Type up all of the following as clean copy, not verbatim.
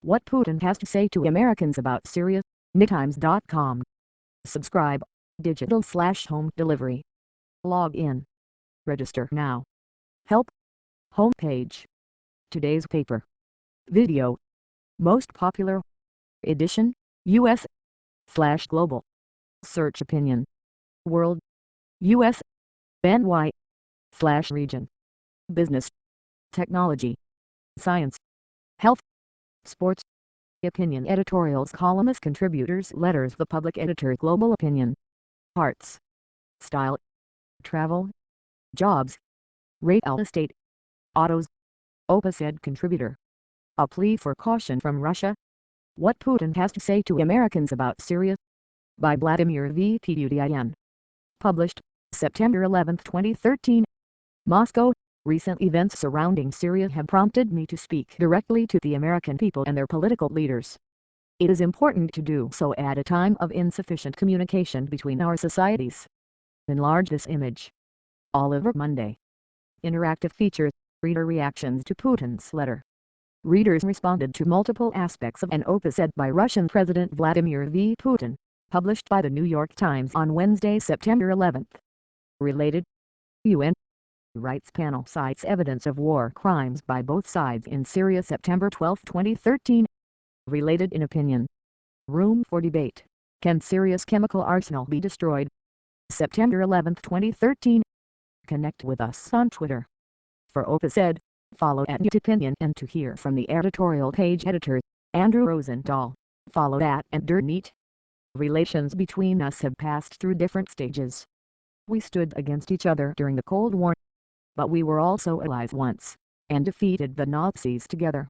What Putin has to say to Americans about Syria. NewTimes.com. Subscribe. Digital/home delivery. Log in. Register now. Help. Homepage. Today's paper. Video. Most popular. Edition. US/global. Search opinion. World. US. NY/region. Business. Technology. Science. Health. Sports. Opinion editorials, columnist, contributors, letters, the public editor, global opinion. Arts. Style. Travel. Jobs. Real estate. Autos. Opus-Ed contributor. A plea for caution from Russia. What Putin has to say to Americans about Syria. By Vladimir V. Putin. Published, September 11, 2013. Moscow. Recent events surrounding Syria have prompted me to speak directly to the American people and their political leaders. It is important to do so at a time of insufficient communication between our societies. Enlarge this image. Oliver Monday. Interactive features, reader reactions to Putin's letter. Readers responded to multiple aspects of an opus-ed by Russian President Vladimir V. Putin, published by the New York Times on Wednesday, September 11. Related. UN Rights Panel cites evidence of war crimes by both sides in Syria, September 12, 2013. Related in opinion. Room for debate. Can Syria's chemical arsenal be destroyed? September 11, 2013. Connect with us on Twitter. For Opus-Ed, follow @UtOpinion, and to hear from the editorial page editor, Andrew Rosendahl, follow @NDerNeat. Relations between us have passed through different stages. We stood against each other during the Cold War. But we were also allies once, and defeated the Nazis together.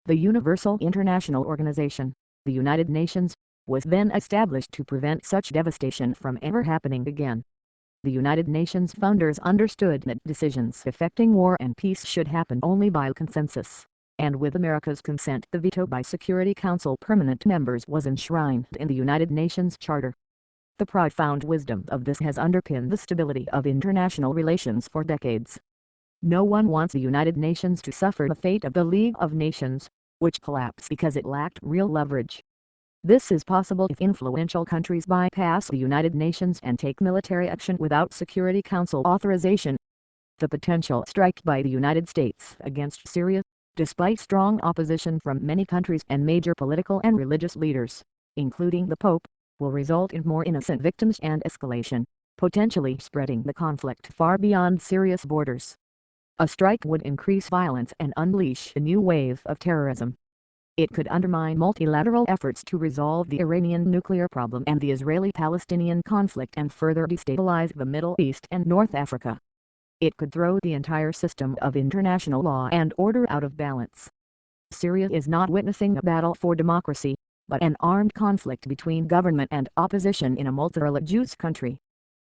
The Universal International Organization, the United Nations, was then established to prevent such devastation from ever happening again. The United Nations founders understood that decisions affecting war and peace should happen only by consensus, and with America's consent the veto by Security Council permanent members was enshrined in the United Nations Charter. The profound wisdom of this has underpinned the stability of international relations for decades. No one wants the United Nations to suffer the fate of the League of Nations, which collapsed because it lacked real leverage. This is possible if influential countries bypass the United Nations and take military action without Security Council authorization. The potential strike by the United States against Syria, despite strong opposition from many countries and major political and religious leaders, including the Pope, will result in more innocent victims and escalation, potentially spreading the conflict far beyond Syria's borders. A strike would increase violence and unleash a new wave of terrorism. It could undermine multilateral efforts to resolve the Iranian nuclear problem and the Israeli-Palestinian conflict and further destabilize the Middle East and North Africa. It could throw the entire system of international law and order out of balance. Syria is not witnessing a battle for democracy, but an armed conflict between government and opposition in a multi-religious country.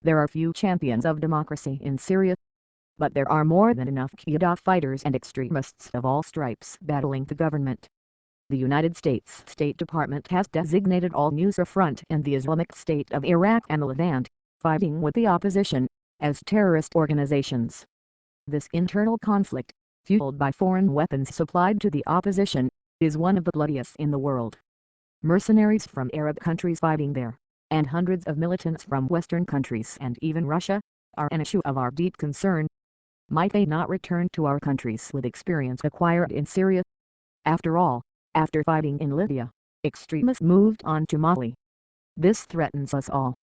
There are few champions of democracy in Syria, but there are more than enough Qa'ida fighters and extremists of all stripes battling the government. The United States State Department has designated all Nusra Front and the Islamic State of Iraq and the Levant, fighting with the opposition, as terrorist organizations. This internal conflict, fueled by foreign weapons supplied to the opposition, is one of the bloodiest in the world. Mercenaries from Arab countries fighting there, and hundreds of militants from Western countries and even Russia, are an issue of our deep concern. Might they not return to our countries with experience acquired in Syria? After all, after fighting in Libya, extremists moved on to Mali. This threatens us all.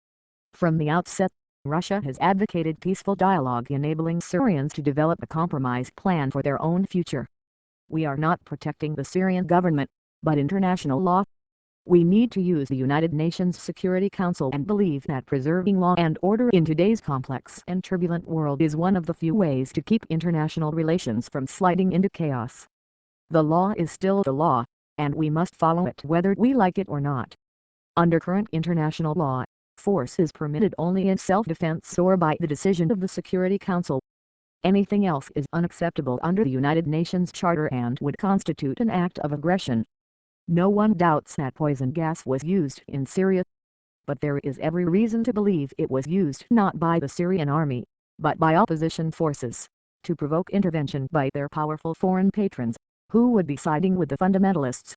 From the outset, Russia has advocated peaceful dialogue enabling Syrians to develop a compromise plan for their own future. We are not protecting the Syrian government, but international law. We need to use the United Nations Security Council and believe that preserving law and order in today's complex and turbulent world is one of the few ways to keep international relations from sliding into chaos. The law is still the law, and we must follow it whether we like it or not. Under current international law, force is permitted only in self-defense or by the decision of the Security Council. Anything else is unacceptable under the United Nations Charter and would constitute an act of aggression. No one doubts that poison gas was used in Syria, but there is every reason to believe it was used not by the Syrian army, but by opposition forces, to provoke intervention by their powerful foreign patrons, who would be siding with the fundamentalists.